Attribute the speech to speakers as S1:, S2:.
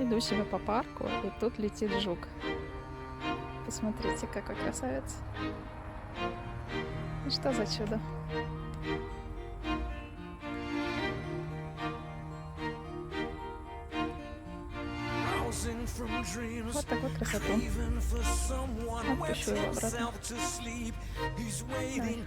S1: Иду себе по парку, и тут летит жук. Посмотрите, какой красавец. И что за чудо? Вот такую красоту. Отпущу его обратно. Давай.